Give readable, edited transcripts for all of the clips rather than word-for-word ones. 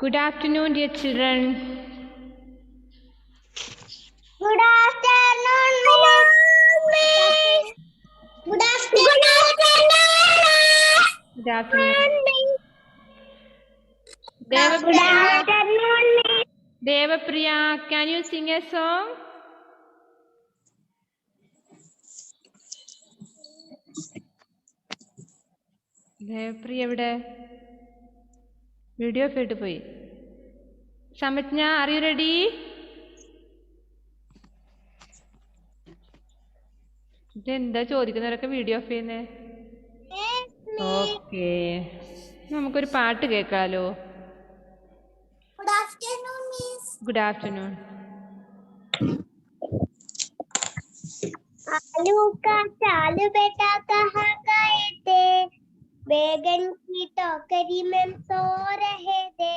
Good afternoon, dear children. Good afternoon, Miss. Good afternoon. Good afternoon. Good afternoon, Miss. Devapriya, can you sing a song? Devapriya എവിടെ? Video കേട്ട് പോയി. Samajna, are you ready? ഇതെന്താ ചോദിക്കുന്നവരൊക്കെ video of ചെയ്യുന്നേ? Okay, നമുക്കൊരു പാട്ട് കേൾക്കാലോ. Good afternoon, Miss. Good afternoon. आलू का चालू बेटा कहाँ गए थे? बैगन की टोकरी में सो रहे थे।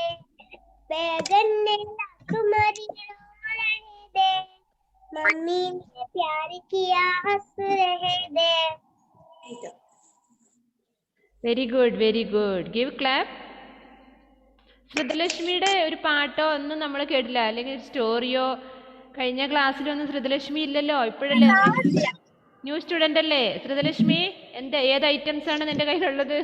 बैगन ने तुम्हारी रो रहे थे। मम्मी ने प्यार किया हंस रहे थे। Very good, very good. Give clap. ശ്രുതലക്ഷ്മിയുടെ ഒരു പാട്ടോ ഒന്നും നമ്മൾ കേട്ടില്ല, അല്ലെങ്കിൽ സ്റ്റോറിയോ. കഴിഞ്ഞ ക്ലാസ്സിലൊന്നും ശ്രുതലക്ഷ്മി ഇല്ലല്ലോ, ഇപ്പോഴല്ലേ ന്യൂ സ്റ്റുഡന്റ് അല്ലേ ശ്രുതലക്ഷ്മി? ഏത് ഐറ്റംസ് ആണ് നിന്റെ കയ്യിലുള്ളത്?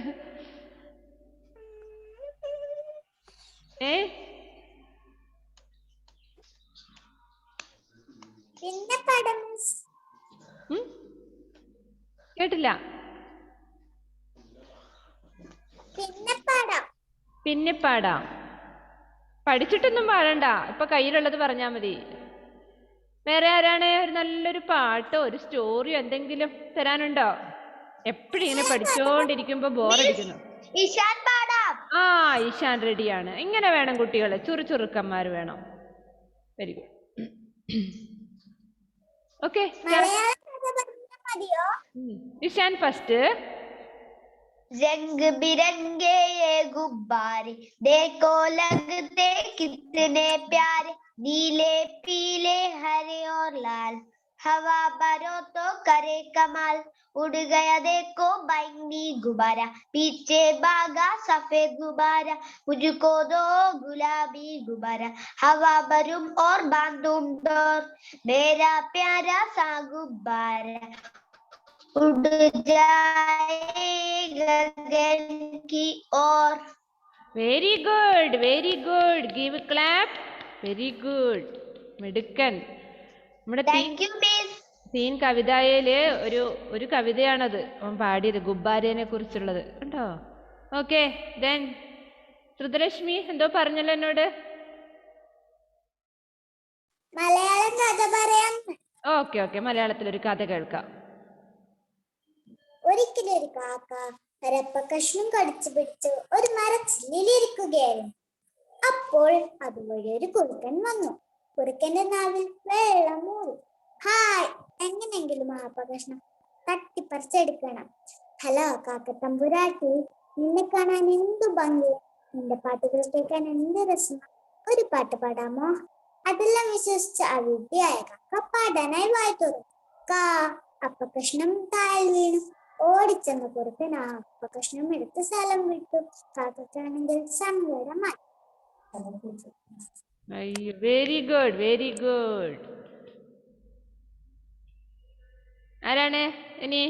കേട്ടില്ല. പിന്നെ പാടാം. പഠിച്ചിട്ടൊന്നും പാടണ്ട, ഇപ്പൊ കയ്യിലുള്ളത് പറഞ്ഞാ മതി. വേറെ ആരാണ് ഒരു നല്ലൊരു പാട്ടോ ഒരു സ്റ്റോറിയോ എന്തെങ്കിലും തരാനുണ്ടോ? എപ്പോഴും ഇങ്ങനെ പഠിച്ചോണ്ടിരിക്കുമ്പോ ബോറടിക്കുന്നു. ആ, ഈശാൻ റെഡിയാണ്. ഇങ്ങനെ വേണം കുട്ടികളെ, ചുറുചുറുക്കന്മാർ വേണം. Very good. Okay, Ishaan first. रंग बिरंगे ये गुब्बारे देखो लगते कितने प्यारे, नीले पीले हरे और लाल, हवा भरो तो करे कमाल। उड़ गया देखो बैंगनी गुब्बारा, पीछे भागा सफेद गुब्बारा, मुझको दो गुलाबी गुब्बारा, हवा भरूं और बांधूं डोर, मेरा प्यारा सा गुब्बारा उड़ जाए गगन की ओर. Very good, very good. Give clap. Very good, മിടുക്കൻ. നമ്മുടെ തീൻ കവിതയില് ഒരു കവിതയാണത് അവൻ പാടിയത്, ഗുബ്ബാരേനെ കുറിച്ചുള്ളത്. കണ്ടോ? ഓക്കെ, ദെൻ ശ്രുതലക്ഷ്മി എന്തോ പറഞ്ഞല്ലോ എന്നോട്. മലയാളം കഥ പറയാം. ഓക്കെ ഓക്കെ, മലയാളത്തിലൊരു കഥ കേൾക്കാം. ഒരിക്കലൊരു കാക്ക അരപ്പക്കഷ്ണം കടിച്ചു പിടിച്ച് ഒരു മരച്ചില്ലിരിക്കുകയായിരുന്നു. അപ്പോൾ അതുവഴി ഒരു കുറുക്കൻ വന്നു. കുറുക്കന്റെ നാവിൽ വെള്ളം മൂറി. ഹായ്, എങ്ങനെയെങ്കിലും ആ അപ്പകഷ്ണം തട്ടിപ്പറിച്ചെടുക്കണം. ഹലോ കാക്കത്തമ്പുരാട്ടി, നിന്നെ കാണാൻ എന്തു ഭംഗി, നിന്റെ പാട്ടുകൾ കേൾക്കാൻ എന്ത് രസം, ഒരു പാട്ട് പാടാമോ? അതെല്ലാം വിശ്വസിച്ച് ആ വിഡ്ഢിയായ കാക്ക പാടാനായി വായി തുറന്നു. കാ അപ്പകഷ്ണം താഴെ വീണു. ഓടിച്ചെന്ന കുറുക്കൻ ആ അപ്പകഷ്ണം എടുത്ത് സ്ഥലം വിട്ടു. കാക്കയ്ക്കാണെങ്കിൽ സങ്കടമായി. Very good, very good. ആരാണ് ഇനി?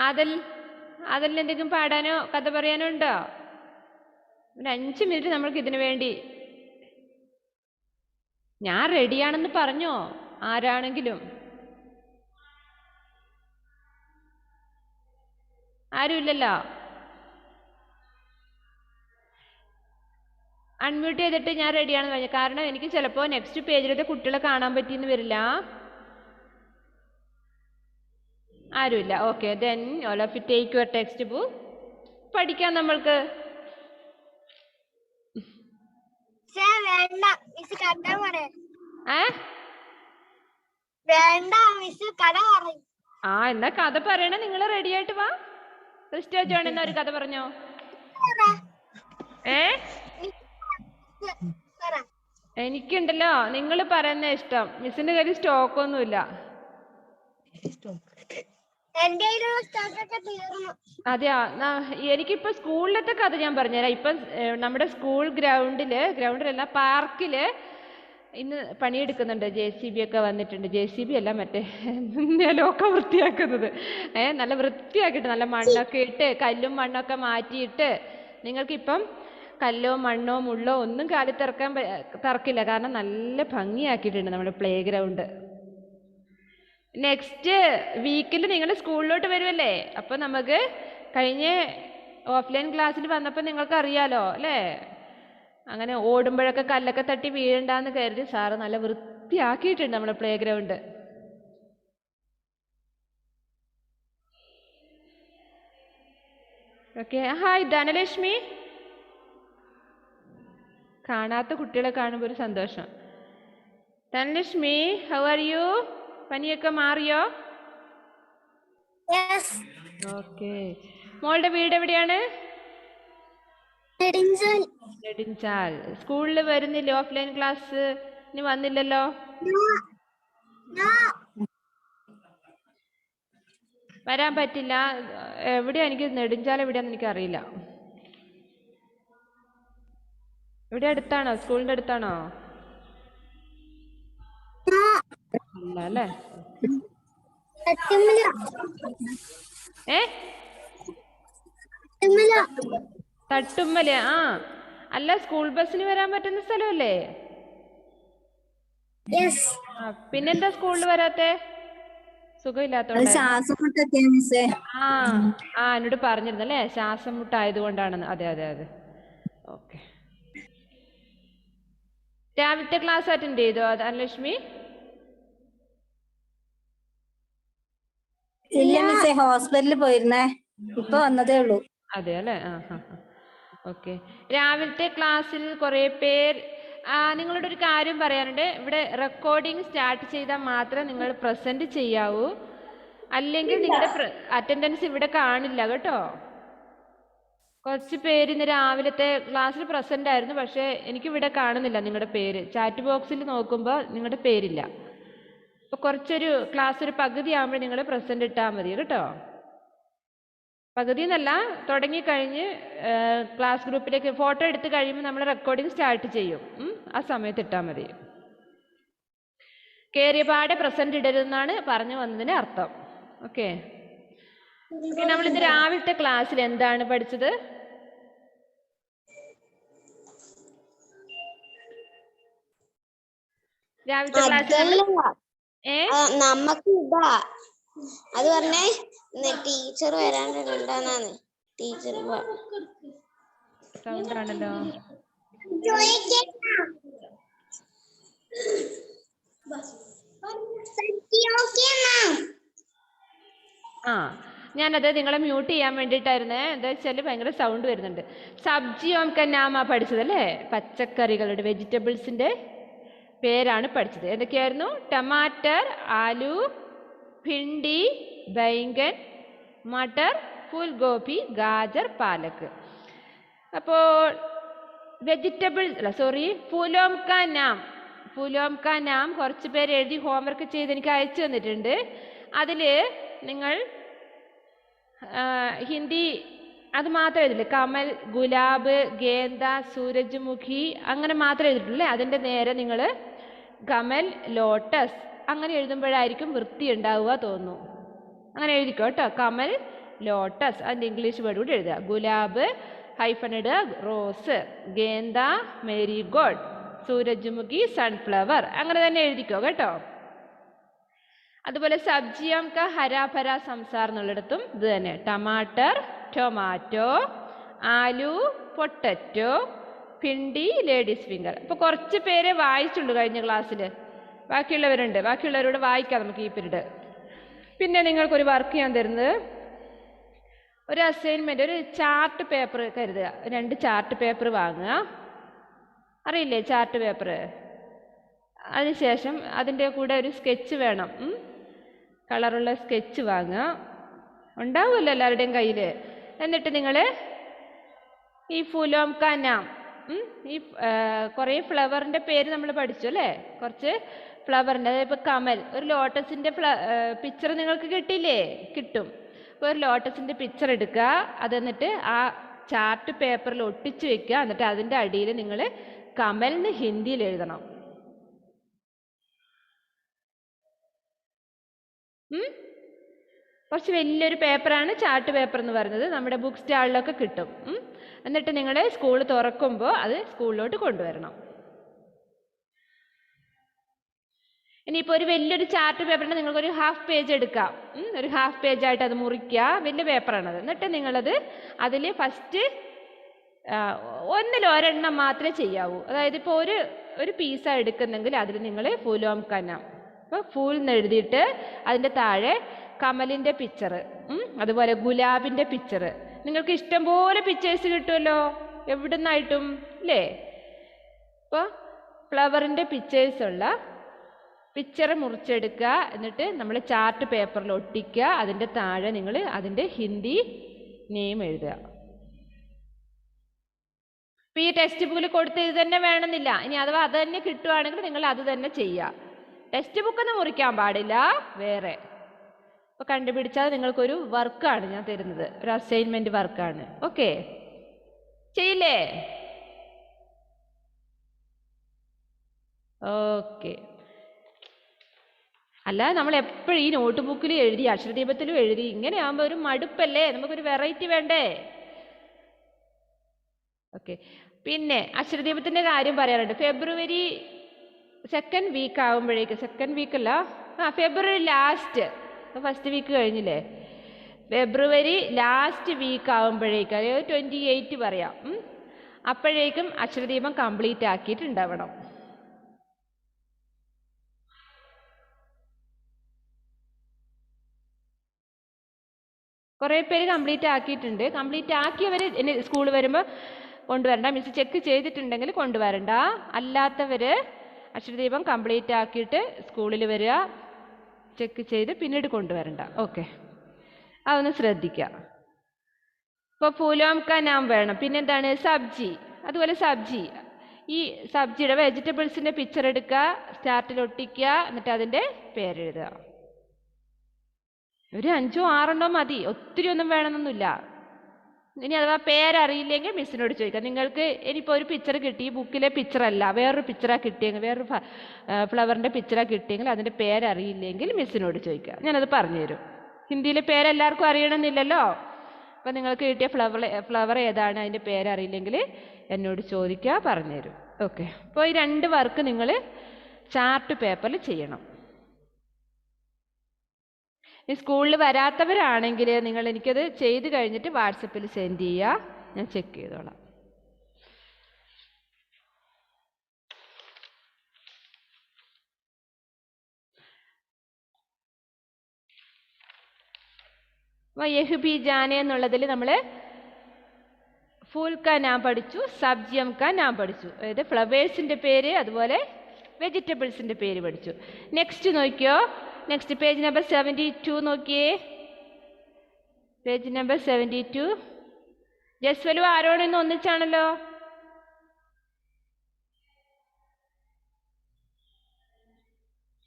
ആദലിന് എന്തെങ്കിലും പാടാനോ കഥ പറയാനോ ഉണ്ടോ? ഒരു 5 മിനിറ്റ് നമ്മൾക്ക് ഇതിനു വേണ്ടി. ഞാൻ റെഡിയാണെന്ന് പറഞ്ഞോ ആരാണെങ്കിലും? ആരുമില്ലല്ലോ. അൺമ്യൂട്ട് ചെയ്തിട്ട് ഞാൻ റെഡിയാണെന്ന് പറഞ്ഞു. കാരണം എനിക്ക് ചിലപ്പോൾ നെക്സ്റ്റ് പേജിലത്തെ കുട്ടികളെ കാണാൻ പറ്റിയെന്ന് വരില്ല. ആരുമില്ല. Okay, then all of you take your text book. പഠിക്കാം നമ്മൾക്ക്. ആ, എന്നാ കഥ പറയണേ. നിങ്ങൾ റെഡി ആയിട്ട് വാ. ക്രിസ്റ്റോ ജോൺ എന്നാ ഒരു കഥ പറഞ്ഞോ. എനിക്കുണ്ടല്ലോ നിങ്ങൾ പറയുന്ന ഇഷ്ടം. മിസ്സിന്റെ കയ്യിൽ സ്റ്റോക്ക് ഒന്നുമില്ല. എന്റെ സ്റ്റോക്കൊക്കെ തീർന്നു. അതെയാ, എനിക്കിപ്പോ സ്കൂളിലത്തെ കഥ ഞാൻ പറഞ്ഞുതരാം. ഇപ്പം നമ്മുടെ സ്കൂൾ ഗ്രൗണ്ടിലല്ല, പാർക്കില് ഇന്ന് പണിയെടുക്കുന്നുണ്ട്. JCB ഒക്കെ വന്നിട്ടുണ്ട്. JCB അല്ല, മറ്റേ നിലമൊക്കെ വൃത്തിയാക്കുന്നത്. നല്ല വൃത്തിയാക്കിയിട്ട് നല്ല മണ്ണൊക്കെ ഇട്ട് കല്ലും മണ്ണൊക്കെ മാറ്റിയിട്ട് നിങ്ങൾക്കിപ്പം കല്ലോ മണ്ണോ മുള്ളോ ഒന്നും കാലിൽ തറക്കില്ല. കാരണം നല്ല ഭംഗിയാക്കിയിട്ടുണ്ട് നമ്മുടെ പ്ലേ ഗ്രൗണ്ട്. നെക്സ്റ്റ് വീക്കിൽ നിങ്ങൾ സ്കൂളിലോട്ട് വരുമല്ലേ? അപ്പോൾ നമുക്ക് കഴിഞ്ഞ ഓഫ്ലൈൻ ക്ലാസ്സിൽ വന്നപ്പോൾ നിങ്ങൾക്ക് അറിയാലോ അല്ലേ? അങ്ങനെ ഓടുമ്പോഴൊക്കെ കല്ലൊക്കെ തട്ടി വീഴണ്ടെന്ന് കരുതി സാറ് നല്ല വൃത്തിയാക്കിയിട്ടുണ്ട് നമ്മുടെ playground. Okay, hi Dhanalakshmi. കാണാത്ത കുട്ടികളെ കാണുമ്പോൾ ഒരു സന്തോഷം. Dhanalakshmi, how are you? പനിയൊക്കെ മാറിയോ? ഓക്കെ. മോളുടെ വീട് എവിടെയാണ്? നെടുഞ്ചാൽ. സ്കൂളിൽ വരുന്നില്ലേ? ഓഫ്ലൈൻ ക്ലാസ് ഇനി വന്നില്ലല്ലോ? വരാൻ പറ്റില്ല. എവിടെയാ? എനിക്ക് നെടുഞ്ചാൽ എവിടെയാന്ന് എനിക്ക് അറിയില്ല. ഇവിടെ അടുത്താണോ? സ്കൂളിന്റെ അടുത്താണോ? അല്ല അല്ലേ? തട്ടുമ്മല്. അല്ല, സ്കൂൾ ബസ്സിന് വരാൻ പറ്റുന്ന സ്ഥലമല്ലേ? പിന്നെന്താ സ്കൂളിൽ വരാത്തെ? സുഖമില്ലാത്തോണ്ട്? എന്നോട് പറഞ്ഞിരുന്നല്ലേ, ശ്വാസം മുട്ടായതുകൊണ്ടാണെന്ന്. അതെ അതെ അതെ. ഓക്കെ. രാവിലത്തെ ക്ലാസ് അറ്റൻഡ് ചെയ്തോ ധനലക്ഷ്മി? ഇല്ല മിസ്സേ, ഹോസ്പിറ്റലിൽ പോയിരുന്നേ, ഇപ്പൊ വന്നതേ ഉള്ളൂ. അതെ അല്ലേ? ഓക്കെ. രാവിലത്തെ ക്ലാസ്സിൽ കുറേ പേർ നിങ്ങളോട് ഒരു കാര്യം പറയാനുണ്ട്. ഇവിടെ റെക്കോർഡിംഗ് സ്റ്റാർട്ട് ചെയ്താൽ മാത്രമേ നിങ്ങൾ പ്രസന്റ് ചെയ്യാവൂ. അല്ലെങ്കിൽ നിങ്ങളുടെ അറ്റൻഡൻസ് ഇവിടെ കാണില്ല കേട്ടോ. കുറച്ച് പേര് ഇന്ന് രാവിലത്തെ ക്ലാസ്സിൽ പ്രസന്റ് ആയിരുന്നു, പക്ഷേ എനിക്കിവിടെ കാണുന്നില്ല നിങ്ങളുടെ പേര്. ചാറ്റ് ബോക്സിൽ നോക്കുമ്പോൾ നിങ്ങളുടെ പേരില്ല. അപ്പോൾ കുറച്ചൊരു ക്ലാസ് ഒരു പകുതി ആകുമ്പോൾ നിങ്ങൾ പ്രസന്റ് ഇട്ടാൽ മതി കേട്ടോ. പകുതി എന്നല്ല, തുടങ്ങിക്കഴിഞ്ഞ് ക്ലാസ് ഗ്രൂപ്പിലേക്ക് ഫോട്ടോ എടുത്ത് കഴിയുമ്പോൾ നമ്മൾ റെക്കോർഡിംഗ് സ്റ്റാർട്ട് ചെയ്യും. ആ സമയത്ത് ഇട്ടാൽ മതി. കയറിയപാടെ പ്രസന്റ് ഇടരുതെന്നാണ് പറഞ്ഞു വന്നതിന് അർത്ഥം. ഓക്കെ. നമ്മളിന്ന് രാവിലത്തെ ക്ലാസ്സിൽ എന്താണ് പഠിച്ചത്? രാവിലത്തെ ക്ലാസ്സിൽ നമുക്ക് ഇതാ അത് പറഞ്ഞേ, ടീച്ചർ വരാനുണ്ടാന്നാണ്. ടീച്ചർ സൗണ്ട് ആണല്ലോ. ഞാനത് നിങ്ങളെ മ്യൂട്ട് ചെയ്യാൻ വേണ്ടിയിട്ടായിരുന്നേ. എന്താ വെച്ചാൽ ഭയങ്കര സൗണ്ട് വരുന്നുണ്ട്. സബ്ജിയോം കന്നാമ പഠിച്ചതല്ലേ? പച്ചക്കറികളുടെ, വെജിറ്റബിൾസിൻ്റെ പേരാണ് പഠിച്ചത്. എന്തൊക്കെയായിരുന്നു? ടമാറ്റർ, ആലു, ഭിണ്ടി, ബൈങ്കൻ, മട്ടർ, ഫുൽഗോപി, ഗാജർ, പാലക്ക്. അപ്പോൾ ഫൂലോം കാ നാം കുറച്ച് പേര് എഴുതി ഹോംവർക്ക് ചെയ്ത് എനിക്ക് അയച്ചു തന്നിട്ടുണ്ട്. അതിൽ നിങ്ങൾ ഹിന്ദി അത് മാത്രം എഴുതില്ലേ? കമൽ, ഗുലാബ്, ഗേന്ദ, സൂരജ്മുഖി അങ്ങനെ മാത്രം എഴുതിയിട്ടില്ലേ? അതിൻ്റെ നേരെ നിങ്ങൾ കമൽ, ലോട്ടസ് അങ്ങനെ എഴുതുമ്പോഴായിരിക്കും വൃത്തി ഉണ്ടാവുക തോന്നുന്നു. അങ്ങനെ എഴുതിക്കോ കേട്ടോ. കമൽ, ലോട്ടസ്, അതിൻ്റെ ഇംഗ്ലീഷ് വേർഡ് കൂടി എഴുതുക. ഗുലാബ് ഹൈഫൺ ഇടുക, റോസ്, ഗേന്ദ മേരിഗോൾഡ്, സൂരജ്മുഖി സൺഫ്ലവർ, അങ്ങനെ തന്നെ എഴുതിക്കോ കേട്ടോ. അതുപോലെ സബ്ജിയം ക ഹരാഭര സംസാർ എന്നുള്ളിടത്തും ഇത് തന്നെ. ടമാറ്റർ, ടൊമാറ്റോ, ആലു, പൊട്ടറ്റോ, ഭിണ്ടി, ലേഡീസ് ഫിംഗർ. ഇപ്പോൾ കുറച്ച് പേരെ വായിച്ചുള്ളൂ കഴിഞ്ഞ ക്ലാസ്സിൽ. ബാക്കിയുള്ളവരോട് വായിക്കാം നമുക്ക് ഈ പീരീഡ്. പിന്നെ നിങ്ങൾക്കൊരു വർക്ക് ഞാൻ തരുന്നത്, ഒരു അസൈൻമെൻറ്റ്, ഒരു ചാർട്ട് പേപ്പർ കരുതുക. 2 ചാർട്ട് പേപ്പർ വാങ്ങുക. അറിയില്ലേ ചാർട്ട് പേപ്പർ? അതിനുശേഷം അതിൻ്റെ കൂടെ ഒരു സ്കെച്ച് വേണം. കളറുള്ള സ്കെച്ച് വാങ്ങുക. ഉണ്ടാവുമല്ലോ എല്ലാവരുടെയും കയ്യിൽ. എന്നിട്ട് നിങ്ങൾ ഈ ഫൂലോം കാ നാം, ഈ കുറേ ഫ്ലവറിൻ്റെ പേര് നമ്മൾ പഠിച്ചു അല്ലേ? കുറച്ച് ഫ്ലവറിൻ്റെ, അതായത് ഇപ്പോൾ കമൽ, ഒരു ലോട്ടസിൻ്റെ പിക്ചർ നിങ്ങൾക്ക് കിട്ടില്ലേ? കിട്ടും. അപ്പോൾ ഒരു ലോട്ടസിൻ്റെ പിക്ചർ എടുക്കുക, അത് എന്നിട്ട് ആ ചാർട്ട് പേപ്പറിൽ ഒട്ടിച്ച് വെക്കുക. എന്നിട്ട് അതിൻ്റെ അടിയിൽ നിങ്ങൾ കമലിന് ഹിന്ദിയിൽ എഴുതണം. കുറച്ച് വലിയൊരു പേപ്പറാണ് ചാർട്ട് പേപ്പർ എന്ന് പറയുന്നത്. നമ്മുടെ ബുക്ക് സ്റ്റാളിലൊക്കെ കിട്ടും. എന്നിട്ട് നിങ്ങൾ സ്കൂൾ തുറക്കുമ്പോൾ അത് സ്കൂളിലോട്ട് കൊണ്ടുവരണം. ഇനിയിപ്പോൾ ഒരു വലിയൊരു ചാർട്ട് പേപ്പറിന് നിങ്ങൾക്കൊരു ഹാഫ് പേജ് എടുക്കാം. ഒരു ഹാഫ് പേജായിട്ട് അത് മുറിക്കുക. വലിയ പേപ്പറാണത്. എന്നിട്ട് നിങ്ങളത് അതിൽ ഫസ്റ്റ് ഒരെണ്ണം മാത്രമേ ചെയ്യാവൂ. അതായത് ഇപ്പോൾ ഒരു പീസാണ് എടുക്കുന്നെങ്കിൽ അതിൽ നിങ്ങൾ ഫൂലോം കനാം, അപ്പോൾ ഫൂൽ എന്ന് എഴുതിയിട്ട് അതിൻ്റെ താഴെ കമലിൻ്റെ പിക്ചർ, അതുപോലെ ഗുലാബിൻ്റെ പിക്ചർ. നിങ്ങൾക്ക് ഇഷ്ടം പോലെ പിക്ചേഴ്സ് കിട്ടുമല്ലോ എവിടെ നിന്നായിട്ടും അല്ലേ? അപ്പോൾ ഫ്ലവറിൻ്റെ പിക്ചേഴ്സുള്ള പിക്ചർ മുറിച്ചെടുക്കുക. എന്നിട്ട് നമ്മൾ ചാർട്ട് പേപ്പറിൽ ഒട്ടിക്കുക. അതിൻ്റെ താഴെ നിങ്ങൾ അതിൻ്റെ ഹിന്ദി നെയിം എഴുതുക. ഇപ്പോൾ ഈ ടെക്സ്റ്റ് ബുക്കിൽ കൊടുത്ത് ഇത് തന്നെ വേണമെന്നില്ല. ഇനി അഥവാ അത് തന്നെ കിട്ടുവാണെങ്കിൽ നിങ്ങൾ അത് തന്നെ ചെയ്യുക. ടെക്സ്റ്റ് ബുക്കൊന്നും മുറിക്കാൻ പാടില്ല, വേറെ. അപ്പോൾ കണ്ടുപിടിച്ചാൽ നിങ്ങൾക്കൊരു വർക്കാണ് ഞാൻ തരുന്നത്, ഒരു അസൈൻമെൻറ്റ് വർക്കാണ്. ഓക്കെ, ചെയ്യില്ലേ? ഓക്കെ. അല്ല, നമ്മൾ എപ്പോഴും ഈ നോട്ട് ബുക്കിൽ എഴുതി അക്ഷരദീപത്തിലും എഴുതി ഇങ്ങനെ ആകുമ്പോൾ ഒരു മടുപ്പല്ലേ? നമുക്കൊരു വെറൈറ്റി വേണ്ടേ? ഓക്കെ. പിന്നെ അക്ഷരദീപത്തിൻ്റെ കാര്യം പറയാറുണ്ട്. ഫെബ്രുവരി സെക്കൻഡ് വീക്ക് ആകുമ്പോഴേക്ക്, സെക്കൻഡ് വീക്കല്ല, ഫെബ്രുവരി ലാസ്റ്റ്, ഫസ്റ്റ് വീക്ക് കഴിഞ്ഞില്ലേ, ഫെബ്രുവരി ലാസ്റ്റ് വീക്ക് ആകുമ്പോഴേക്ക്, അതായത് 28 പറയാം, അപ്പോഴേക്കും അക്ഷരദീപം കംപ്ലീറ്റ് ആക്കിയിട്ടുണ്ടാവണം. കുറേ പേര് കംപ്ലീറ്റ് ആക്കിയിട്ടുണ്ട്. കംപ്ലീറ്റ് ആക്കിയവർ ഇനി സ്കൂൾ വരുമ്പോൾ കൊണ്ടുവരണ്ട, മിസ് ചെക്ക് ചെയ്തിട്ടുണ്ടെങ്കിൽ കൊണ്ടുവരണ്ട. അല്ലാത്തവർ അക്ഷരദീപം കംപ്ലീറ്റ് ആക്കിയിട്ട് സ്കൂളിൽ വരിക, ചെക്ക് ചെയ്ത് പിന്നീട് കൊണ്ടുവരണ്ട. ഓക്കെ, അതൊന്ന് ശ്രദ്ധിക്കുക. ഇപ്പോൾ ഫൂലോം കാ നാം വേണം. പിന്നെന്താണ്? സബ്ജി. അതുപോലെ സബ്ജി, ഈ സബ്ജിയുടെ വെജിറ്റബിൾസിൻ്റെ പിക്ചർ എടുക്കുക, സ്റ്റാർട്ടിൽ ഒട്ടിക്കുക, എന്നിട്ട് അതിൻ്റെ പേരെഴുതുക. ഒരു 5 or 6 മതി, ഒത്തിരി ഒന്നും വേണമെന്നൊന്നുമില്ല. ഇനി അഥവാ പേരറിയില്ലെങ്കിൽ മിസ്സിനോട് ചോദിക്കാം. നിങ്ങൾക്ക് ഇനിയിപ്പോൾ ഒരു പിക്ചർ കിട്ടി, ഈ ബുക്കിലെ പിക്ചറല്ല, വേറൊരു പിക്ചറാണ് കിട്ടിയെങ്കിൽ, വേറൊരു ഫ്ലവറിൻ്റെ പിക്ചറാണ് കിട്ടിയെങ്കിൽ അതിൻ്റെ പേരറിയില്ലെങ്കിൽ മിസ്സിനോട് ചോദിക്കുക, ഞാനത് പറഞ്ഞുതരും. ഹിന്ദിയിലെ പേരെല്ലാവർക്കും അറിയണമെന്നില്ലല്ലോ. അപ്പോൾ നിങ്ങൾക്ക് കിട്ടിയ ഫ്ലവർ ഏതാണ്, അതിൻ്റെ പേരറിയില്ലെങ്കിൽ എന്നോട് ചോദിക്കുക, പറഞ്ഞുതരും. ഓക്കെ. അപ്പോൾ ഈ 2 വർക്ക് നിങ്ങൾ ചാർട്ട് പേപ്പറിൽ ചെയ്യണം. ഈ സ്കൂളിൽ വരാത്തവരാണെങ്കിൽ നിങ്ങൾ എനിക്കത് ചെയ്ത് കഴിഞ്ഞിട്ട് വാട്സപ്പിൽ സെൻഡ് ചെയ്യുക, ഞാൻ ചെക്ക് ചെയ്തോളാം. യഹ് ബി ജാനെ എന്നുള്ളതിൽ നമ്മൾ ഫൂൽ കാ നാം പഠിച്ചു, സബ്ജിയം കാ നാം പഠിച്ചു, അതായത് ഫ്ലവേഴ്സിൻ്റെ പേര്, അതുപോലെ വെജിറ്റബിൾസിൻ്റെ പേര് പഠിച്ചു. നെക്സ്റ്റ് നോക്കിയോ, നെക്സ്റ്റ് പേജ് നമ്പർ 72 നോക്കിയേ. Page number 72. ജസ്വലു ആരോടെന്ന് ഒന്നിച്ചാണല്ലോ.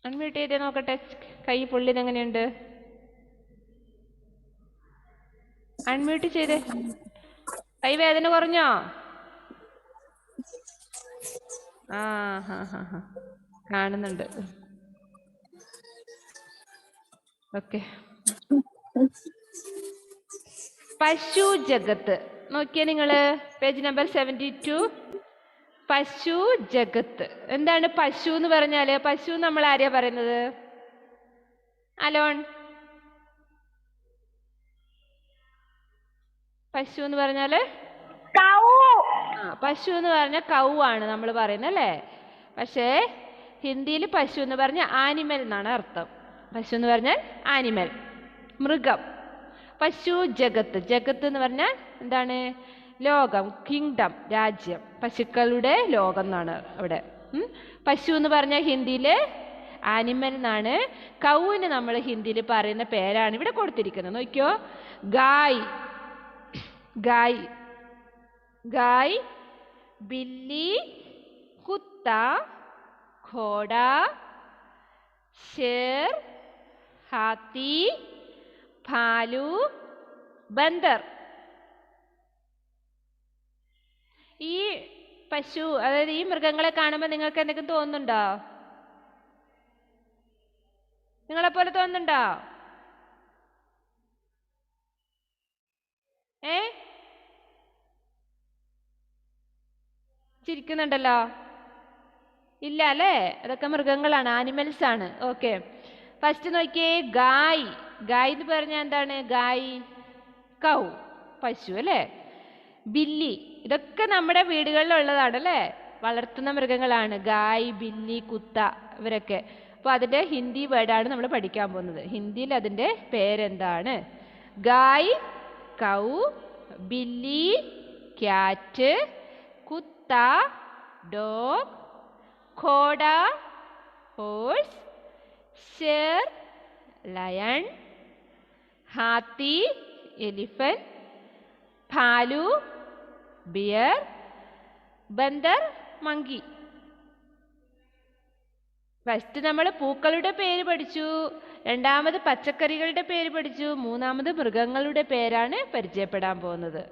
അൺമ്യൂട്ട് ചെയ്തേ നോക്കട്ടെ, കൈ പൊള്ളിയത് എങ്ങനെയുണ്ട്? അൺമ്യൂട്ട് ചെയ്തേ. കൈ വേദന കുറഞ്ഞോ? ആ ഹാ ഹാ ഹാ, കാണുന്നുണ്ട്. ഓക്കെ. പശു ജഗത്ത് നോക്കിയേ നിങ്ങൾ, പേജ് നമ്പർ 72. പശു ജഗത്ത്. എന്താണ് പശു എന്ന് പറഞ്ഞാൽ? പശു നമ്മൾ ആരെയാ പറയുന്നത്? അലോൺ, പശു എന്ന് പറഞ്ഞാൽ പശു എന്ന് പറഞ്ഞാൽ കൗ ആണ് നമ്മൾ പറയുന്നത് അല്ലേ? പക്ഷേ ഹിന്ദിയിൽ പശു എന്ന് പറഞ്ഞാൽ ആനിമൽ എന്നാണ് അർത്ഥം. പശു എന്ന് പറഞ്ഞാൽ ആനിമൽ, മൃഗം. പശു ജഗത്ത്, ജഗത്ത് എന്ന് പറഞ്ഞാൽ എന്താണ്? ലോകം, കിങ്ഡം, രാജ്യം, പശുക്കളുടെ ലോകം എന്നാണ് അവിടെ. പശു എന്ന് പറഞ്ഞാൽ ഹിന്ദിയിൽ ആനിമൽ എന്നാണ്. കൗവിന് നമ്മൾ ഹിന്ദിയിൽ പറയുന്ന പേരാണ് ഇവിടെ കൊടുത്തിരിക്കുന്നത്. നോക്കിയോ, ഗായ്, ഗായ്, ഗായ്, ബില്ലി, കുത്ത, ഘോഡ, ഷേർ, ഹാത്തി, ഭാലു, ബന്ദർ. ഈ പശു, അതായത് ഈ മൃഗങ്ങളെ കാണുമ്പോൾ നിങ്ങൾക്ക് എന്തെങ്കിലും തോന്നുന്നുണ്ടോ? നിങ്ങളെപ്പോലെ തോന്നുന്നുണ്ടോ? ചിരിക്കുന്നുണ്ടല്ലോ. ഇല്ല അല്ലേ? അതൊക്കെ മൃഗങ്ങളാണ്, ആനിമൽസ് ആണ്. ഓക്കെ, ഫസ്റ്റ് നോക്കിയേ, ഗായ്. ഗായ് എന്ന് പറഞ്ഞാൽ എന്താണ്? ഗായ്, കൗ, പശു അല്ലേ? ബില്ലി, ഇതൊക്കെ നമ്മുടെ വീടുകളിലുള്ളതാണ് അല്ലേ? വളർത്തുന്ന മൃഗങ്ങളാണ് ഗായ്, ബില്ലി, കുത്ത, ഇവരൊക്കെ. അപ്പോൾ അതിൻ്റെ ഹിന്ദി വേർഡാണ് നമ്മൾ പഠിക്കാൻ പോകുന്നത്. ഹിന്ദിയിൽ അതിൻ്റെ പേരെന്താണ്? ഗായ്, കൗ, ബില്ലി, ക്യാറ്റ്, കുത്ത, ഡോഗ്, ഘോഡ, ഹോഴ്സ്, ഷേർ, ലയൺ, ഹാത്തി, എലിഫന്റ്, ഭാലു, ബിയർ, ബന്ദർ, മങ്കി. ഫസ്റ്റ് നമ്മൾ പൂക്കളുടെ പേര് പഠിച്ചു, രണ്ടാമത് പച്ചക്കറികളുടെ പേര് പഠിച്ചു, മൂന്നാമത് മൃഗങ്ങളുടെ പേരാണ് പരിചയപ്പെടാൻ പോകുന്നത്.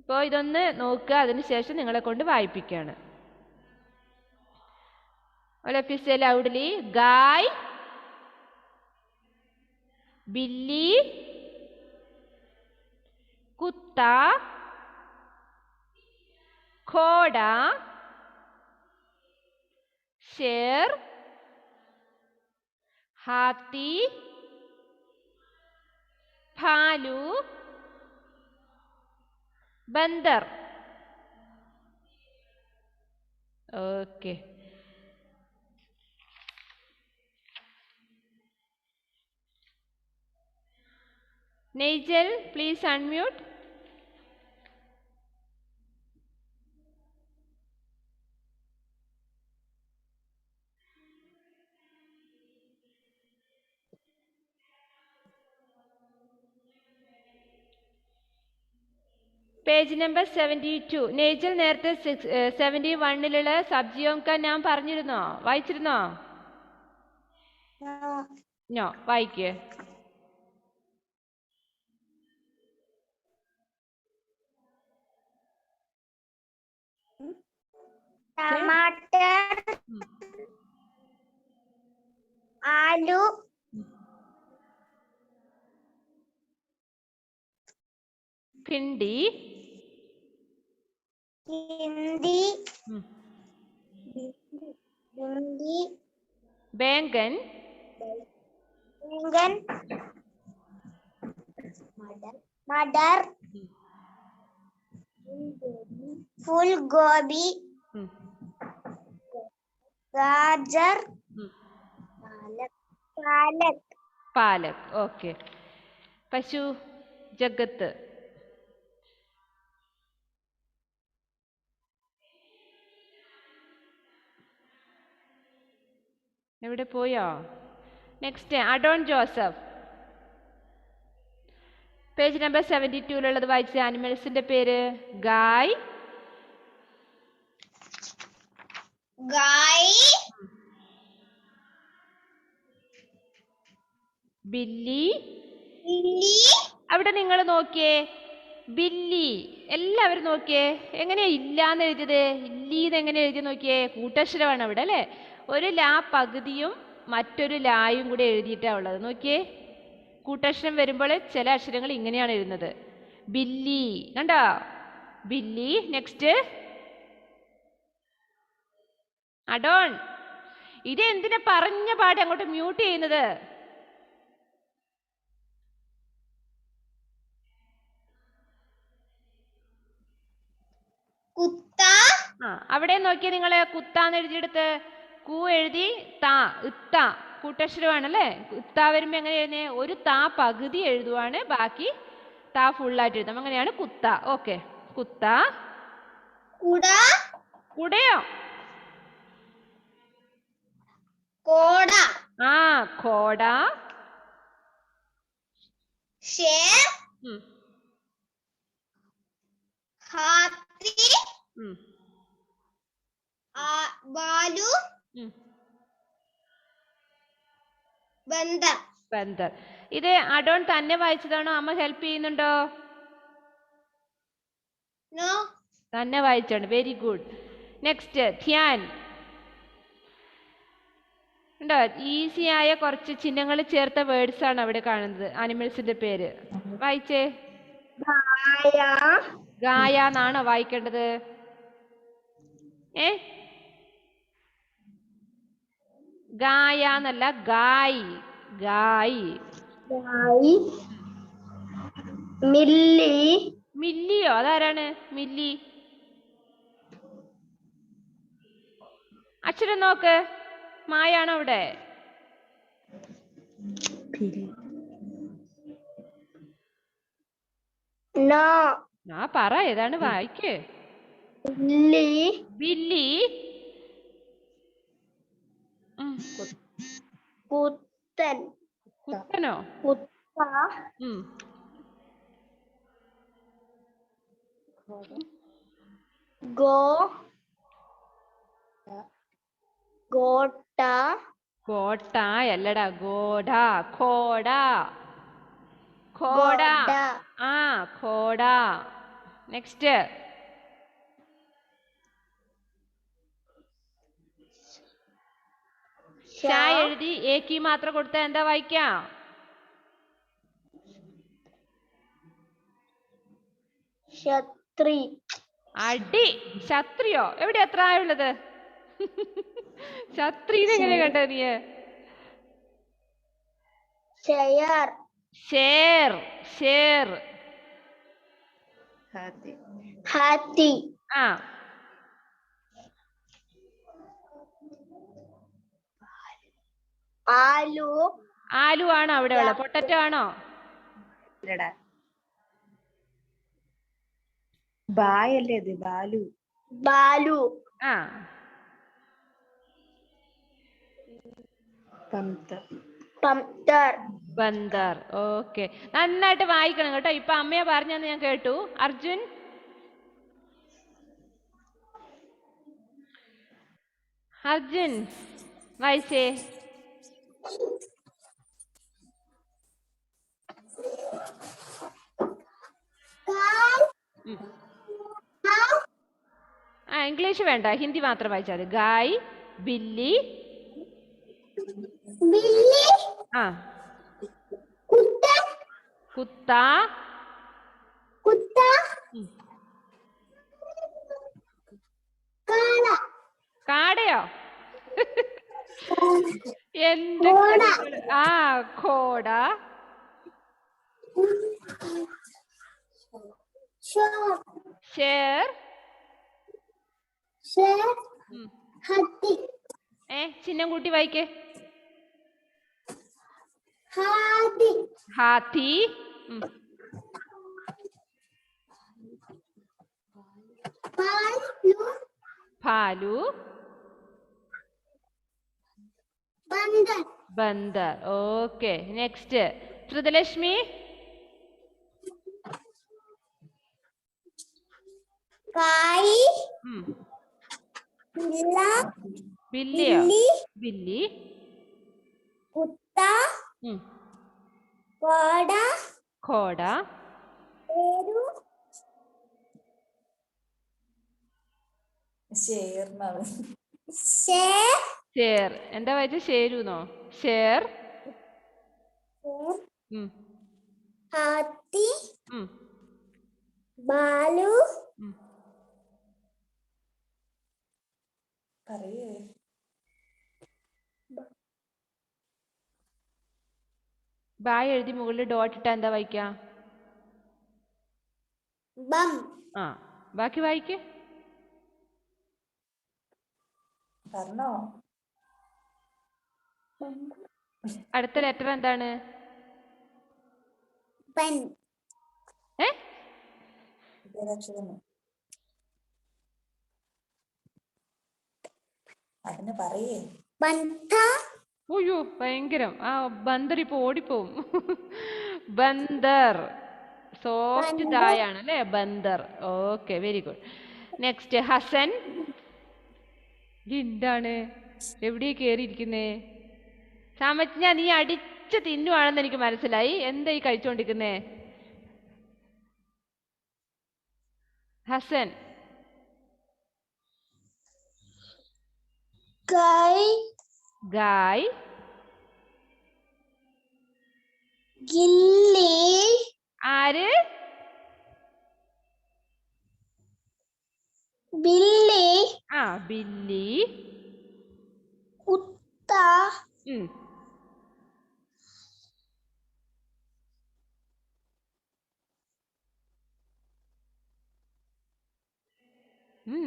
ഇപ്പോൾ ഇതൊന്ന് നോക്കുക, അതിനുശേഷം നിങ്ങളെ കൊണ്ട് വായിപ്പിക്കുകയാണ്. All of you say loudly. Guy, Billy, Kutta, Khoda, Sher, Hathi, Bhalu, Bandar. Okay. Nigel, please unmute. Page number 72. നേജൽ നേരത്തെ 71-ലുള്ള സബ്ജിയോം ഞാൻ പറഞ്ഞിരുന്നോ? വായിച്ചിരുന്നോ? നോ. വായിക്കേ. टमाटर, आलू, भिंडी, भिंडी, भिंडी, बैंगन, बैंगन, मटर, फूल गोभी, गाजर, पालक. പാലക്. ഓക്കെ. പശു ജഗത്ത്. എവിടെ പോയോ? Next Adon Joseph. Page number 72-ലുള്ളത് വായിച്ച ആനിമൽസിന്റെ പേര്. ഗായ്, गाय, ബില്ലി. बिल्ली, അവിടെ നിങ്ങൾ നോക്കിയേ, ബില്ലി. എല്ലാവരും നോക്കിയേ, എങ്ങനെയാ ഇല്ലാന്ന് എഴുതിയത്? ഇല്ലീന്ന് എങ്ങനെ എഴുതി നോക്കിയേ? കൂട്ടക്ഷരമാണ് അവിടെ അല്ലേ? ഒരു ലാ പകുതിയും മറ്റൊരു ലായും കൂടി എഴുതിയിട്ടാണ് ഉള്ളത്. നോക്കിയേ, കൂട്ടക്ഷരം വരുമ്പോൾ ചില അക്ഷരങ്ങൾ ഇങ്ങനെയാണ് എഴുതുന്നത്. ബില്ലി, കണ്ടോ? ബില്ലി. Next adorn. ഇത് എന്തിനാ പറഞ്ഞ പാടി അങ്ങോട്ട് മ്യൂട്ട് ചെയ്യുന്നത്? कुत्ता, അവിടെ നോക്കിയേ, നിങ്ങള് കുത്താന്ന് എഴുതിയെടുത്ത് കൂ എഴുതി താ, ഇത്ത കൂട്ടക്ഷരമാണല്ലേ. ഇത്ത വരുമ്പോ എങ്ങനെ എഴുതുന്നേ? ഒരു താ പകുതി എഴുതുവാണ്, ബാക്കി താ ഫുള്ളായിട്ട് എഴുതാം. അങ്ങനെയാണ് കുത്ത. ഓക്കെ, കുത്ത. कुड़ा, കുടയോ? कोड़ा, ഘോട, शेर, हाथी, बालू, ബന്ദർ. ഇത് അഡോൺ തന്നെ വായിച്ചതാണോ? അമ്മ ഹെൽപ്പ് ചെയ്യുന്നുണ്ടോ? തന്നെ വായിച്ചാണ്. Very good. നെക്സ്റ്റ് ധ്യാൻ. ഉണ്ടോ? ഈസി ആയ കുറച്ച് ചിഹ്നങ്ങൾ ചേർത്ത വേർഡ്സ് ആണ് അവിടെ കാണുന്നത്. ആനിമൽസിന്റെ പേര് വായിച്ചേ. ഗായ എന്നാണോ വായിക്കേണ്ടത്? ഗായ എന്നല്ല, ഗായ്. ഗായ്. മില്ലിയോ? അതാരാണ് മില്ലി? അക്ഷരം നോക്ക്. മായാണോ അവിടെ? ആ പറ, ഏതാണ് വായിക്ക്. ബില്ലി. കുത്തനോ? കോട്ട അല്ലടാ, ഗോഡ. ഖോഡ. ഖോഡ. ആ ഖോഡ. നെക്സ്റ്റ് ഷ എഴുതി ഏക്കി മാത്രം കൊടുത്ത എന്താ വായിക്കാം? അടി. ക്ഷത്രിയോ? എവിടെ എത്ര ആയുള്ളത്? ക്ഷത്രീനെ എങ്ങനെ കണ്ട നീ? ഷേർ. ഷേർ. ആ ആലു ആണോ അവിടെ ഉള്ളത്? പൊട്ടറ്റോ ആണോ? ബായല്ലേ ഇത്? ബാലു. ആ ബന്ദർ. ഓക്കെ, നന്നായിട്ട് വായിക്കണം കേട്ടോ. ഇപ്പൊ അമ്മയെ പറഞ്ഞെന്ന് ഞാൻ കേട്ടു. അർജുൻ, അർജുൻ വായിച്ചേ. ആ ഇംഗ്ലീഷ് വേണ്ട, ഹിന്ദി മാത്രം വായിച്ചാൽ മതി. ഗായ്, ബില്ലി, ആ കുത്ത, കാടയോ? എന്ത്? ആ ഘോട. ഷേർ. ചിഹ്നം കൂട്ടി വായിക്കേ. ഹാത്തി. ഭാലു. ബന്ദർ. Okay, next Shrutalakshmi. ബില്ലിയോ? ബില്ലി. ഘോട. ഷേർ. എന്താ വായിച്ച? ഷേരുന്നോ? ഷേർ. ഹാത്തി. ബാലു. ബായ് എഴുതി മുകളിൽ ഡോട്ട് ഇട്ടാ എന്താ വായിക്കാ? ആ ബാക്കി വായിക്കേ. അടുത്ത ലെറ്റർ എന്താണ്? അയ്യോ ഭയങ്കരം. ആ ബന്ദർ ഇപ്പൊ ഓടിപ്പോവും. ബന്ദർ. സോഫ്റ്റ് ദായാണ് അല്ലേ? ബന്ദർ. Okay, very good. Next Hasan. എന്താണ് എവിടെ കേറിയിരിക്കുന്നേ? ചാമച്ചിഞ്ഞ നീ അടിച്ച് തിന്നുവാണെന്ന് എനിക്ക് മനസ്സിലായി. എന്താ ഈ കഴിച്ചോണ്ടിരിക്കുന്നേ? ഹസൻ. ഗായ് ഗായ്. ഗില്ലി ആര്? Billy Billy. കുത്ത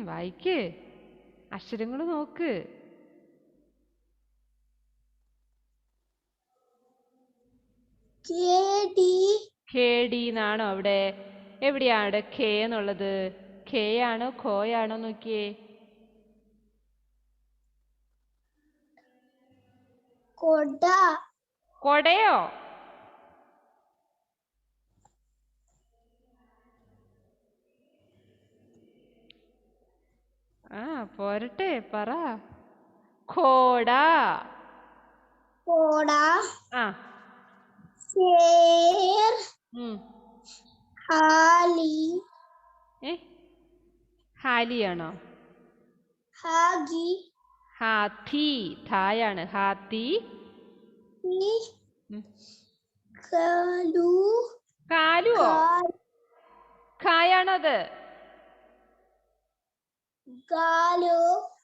വായിക്ക്, അക്ഷരങ്ങൾ നോക്ക്. കേടി എന്നാണോ അവിടെ? എവിടെയാണ് കെ എന്നുള്ളത്? കെ ആണോ ഖോയാണോ നോക്കിയേ. കൊടയോ? പോരട്ടെ, പറ. കോട. ശേർ ഹാലി. ഹാലിയാണോ? ഹാഗി ഹാത്തി. ഥായാണ് ഹാത്തി. കാലുവോ? ഖായാണോ അത്?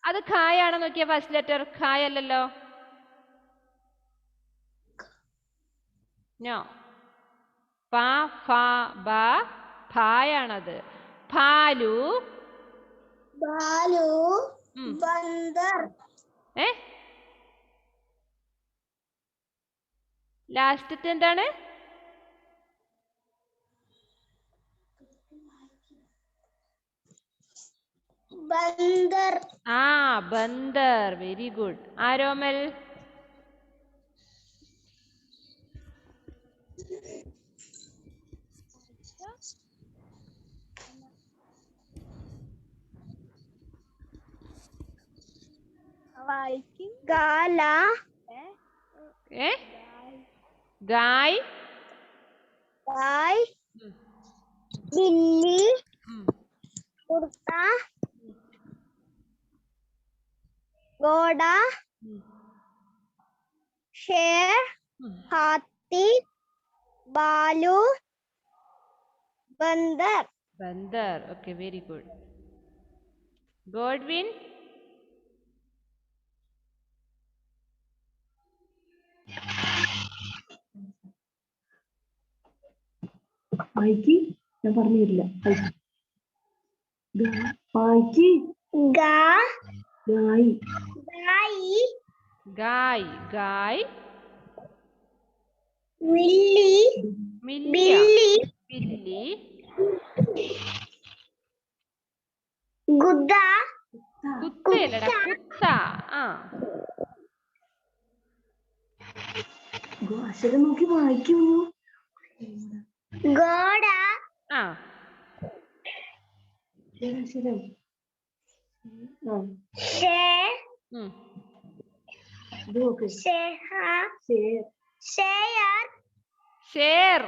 അത് ഖായാണോ നോക്കിയ ഫസ്റ്റ് ലെറ്റർ? ഖായല്ലോ. നോ. പ ഫ ബ ഫായാണത്. ഫാലു. ബന്ദർ. ലാസ്റ്റത്തെ എന്താണ്? ബന്ദർ. ബന്ദർ. Very good. ആരോമൽ? ഗാല. ഗായ്. ബില്ലി. കുർത്ത. ഗോഡ. ഷേർ. ഹാത്തി. ബാലു. ബന്ദർ. ബന്ദർ. Okay, very good. ഗോഡ്വിൻ? വായിക്ക്, ഞാൻ പറഞ്ഞു തരില്ല. ഗായ്. ഗായ്. മില്ലി. ബില്ലി. ഗുദ. കുത്തല്ലടാ, കുത്ത. അക്ഷരം നോക്കി വായിക്കൂ. ഗോഡ. അക്ഷരം. ഷേർ.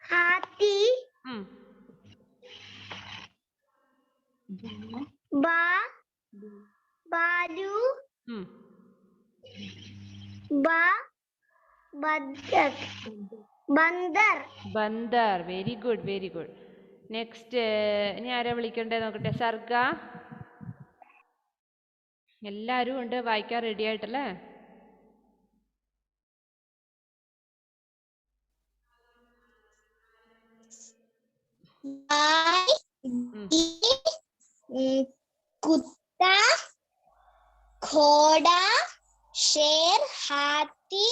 ഹാത്തി. ബാലു. ബന്ദർ. ബന്ദർ. Very good, very good. Next ഇനി ആരാ വിളിക്കണ്ടേ നോക്കട്ടെ. സർഗ. എല്ലാരും ഉണ്ട്, വായിക്കാൻ റെഡി ആയിട്ടല്ലേ? കുത്ത. ഘോഡ. ഷേർ. ഹാത്തി.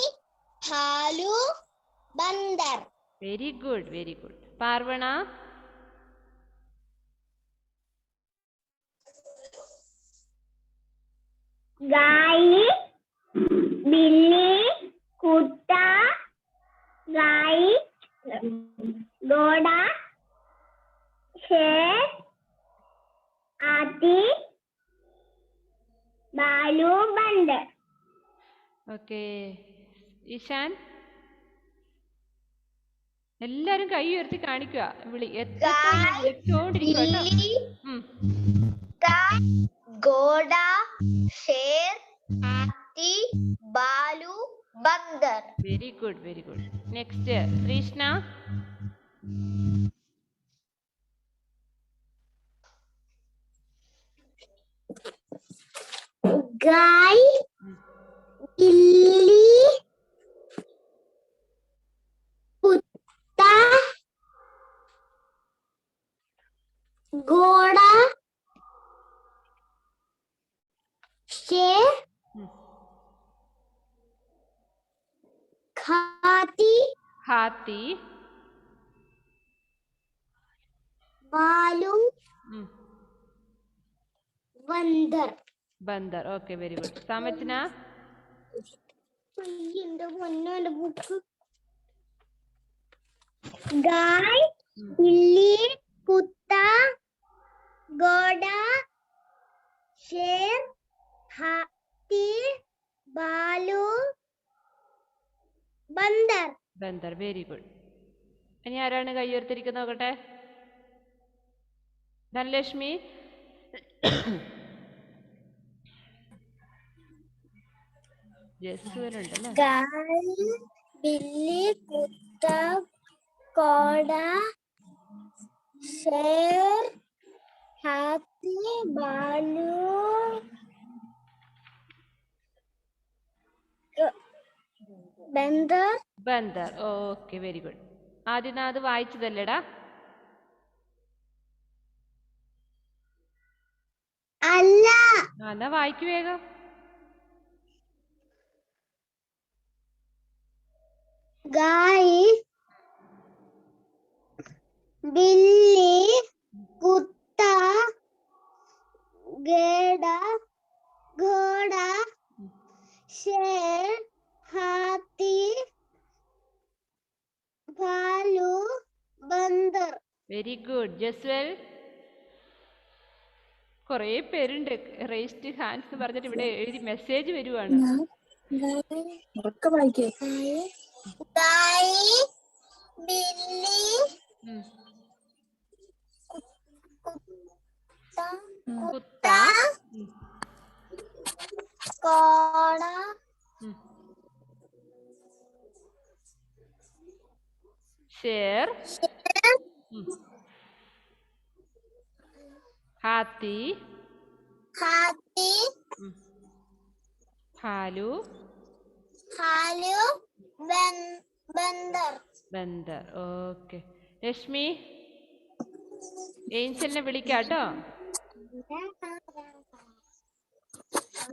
ഭാലു. ബന്ദർ. Very good, very good. Parvana? ഗായി. ബില്ലി. കുത്ത. ഗായി. ഗോഡ. ഷേർ. ഹാത്തി. ബാലു. ഓക്കെ. ഇഷാൻ, എല്ലാരും കൈ ഉയർത്തി കാണിക്കുക. എത്ര വിളിച്ചോണ്ടിരിക്കുക കേട്ടോ. घोड़ा शेर हाथी भालू बंदर very good, very good. Next Shreeshna. गाय बिल्ली कुत्ता घोड़ा शेर हाथी ഹാത്തി, भालू बंदर ബന്ദർ. Okay, very good. സമജ്ന. ബുക്ക്. गाय बिल्ली कुत्ता घोड़ा शेर हाथी भालू बंदर ബന്ദർ, വെരി ഗുഡ്. ഇനി ആരാണ് കൈ ഉയർത്തിരിക്കുന്നത് നോക്കട്ടെ. ധനലക്ഷ്മി. ജസ്സുവിനുണ്ടല്ലേ. गाय बिल्ली कुत्ता घोड़ा शेर हाथी भालू बंदर ബന്ദർ. Okay, very good. ആദ്യം അത് വായിച്ചതല്ലേടാ? അല്ല. എന്നാ വായിക്കു വേഗം. गाय बिल्ली कुत्ता गेड़ा घोड़ा शेर हाथी भालू बंदर വെരി ഗുഡ്. ജസ്വൽ. കുറേ പേരുണ്ട് റേസ്റ്റ് ഹാൻഡ്സ് എന്ന് പറഞ്ഞിട്ട് ഇവിടെ എഴുതി മെസ്സേജ് വരുവാണ്. गाय बिल्ली കുത്ത, घोड़ा ഷേർ, ഹാത്തി, हाथी ഭാലു, भालू बंदर ബന്ദർ. ഓക്കെ. രശ്മി, ഏഞ്ചലിനെ വിളിക്കാട്ടോ.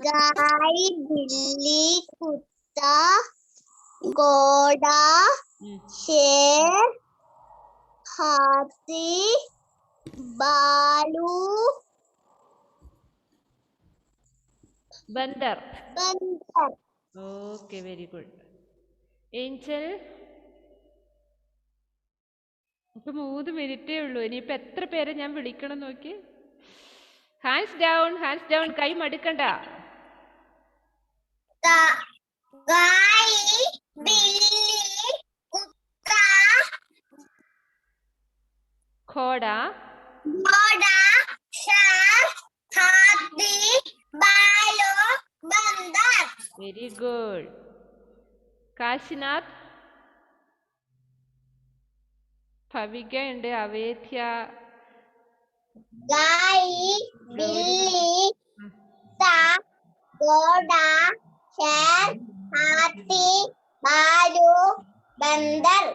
गाय बिल्ली कुत्ता घोड़ा शेर हाथी भालू ബന്ദർ. बंदर ഓക്കെ, വെരി ഗുഡ്. ഏഞ്ചൽ, ഇപ്പൊ 3 മിനിറ്റേ ഉള്ളൂ. ഇനിയിപ്പൊ എത്ര പേരെ ഞാൻ വിളിക്കണം നോക്കി. Hands down, hands down. കൈ മടുക്കണ്ട. गाय बिल्ली कुत्ता ഘോട, घोड़ा शेर हाथी भालू बंदर വെരി ഗുഡ്. കാശിനാഥ്, ഭവിക ഉണ്ട്, അവേദ്യ. गाय बिल्ली कुत्ता घोड़ा शेर हाथी भालू बंदर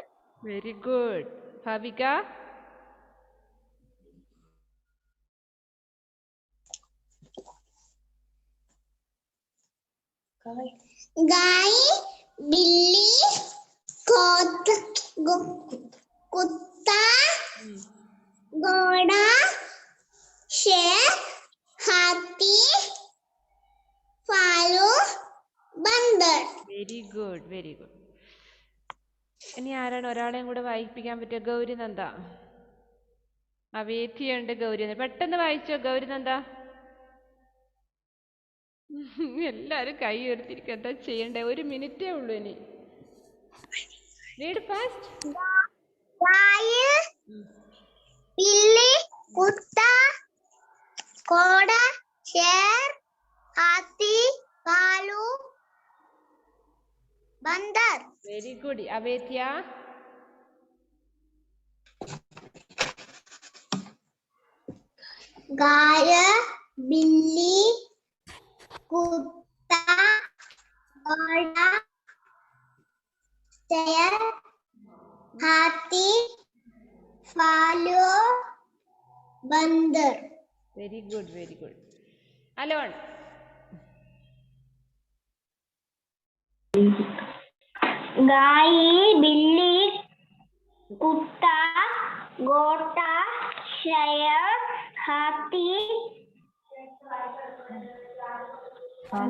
വെരി ഗുഡ്. ഭവിക. गाय बिल्ली कुत्ता घोड़ा शेर हाथी भालू बंदर വെരി ഗുഡ്, വെരി ഗുഡ്. ഇനി ആരാണ് ഒരാളെയും കൂടെ വായിപ്പിക്കാൻ പറ്റുക? ഗൗരിനന്ദ. അവേദ്യ ഉണ്ട്, ഗൗരി. പെട്ടെന്ന് വായിച്ചോ ഗൗരിനന്ദ. എല്ലാരും കൈ ഉയർത്തിരിക്കുക. എന്താ ചെയ്യണ്ടേ? 1 മിനിറ്റേ ഉള്ളൂ ഇനി. Read fast. गाय बिल्ली कुत्ता घोड़ा शेर हाथी भालू बंदर വെരി ഗുഡ്. അവേത്യ. गाय बिल्ली कुत्ता घोड़ा शेर हाथी भालू बंदर വെരി ഗുഡ്, വെരി ഗുഡ്. അലോൺ. गाय बिल्ली कुत्ता घोड़ा शेर हाथी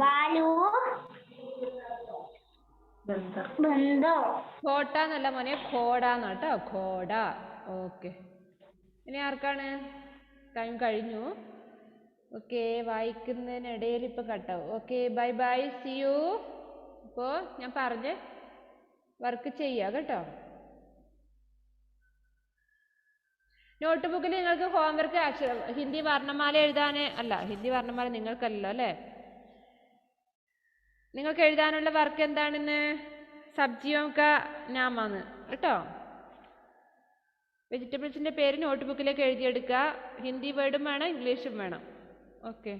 भालू बंदर ഖോട്ട എന്നല്ല മോനെ, ഖോട എന്നാട്ടോ. ഖോട. ഓക്കെ. ഇനി ആർക്കാണ്? ടൈം കഴിഞ്ഞു. ഓക്കെ, വായിക്കുന്നതിനിടയിൽ ഇപ്പൊ കട്ടാവും. Okay, bye bye, see you. അപ്പോൾ ഞാൻ പറഞ്ഞ് വർക്ക് ചെയ്യുക കേട്ടോ. നോട്ട് ബുക്കിൽ നിങ്ങൾക്ക് ഹോംവർക്ക് ഹിന്ദി വർണ്ണമാല എഴുതാൻ അല്ല, ഹിന്ദി വർണ്ണമാല നിങ്ങൾക്കല്ലോ അല്ലേ. നിങ്ങൾക്ക് എഴുതാനുള്ള വർക്ക് എന്താണെന്ന്? സബ്ജിയോം കാ നാമാന്ന് കേട്ടോ. വെജിറ്റബിൾസിന്റെ പേര് നോട്ട് ബുക്കിലേക്ക് എഴുതിയെടുക്കുക. ഹിന്ദി വേർഡും വേണം, ഇംഗ്ലീഷും വേണം. ഓക്കെ.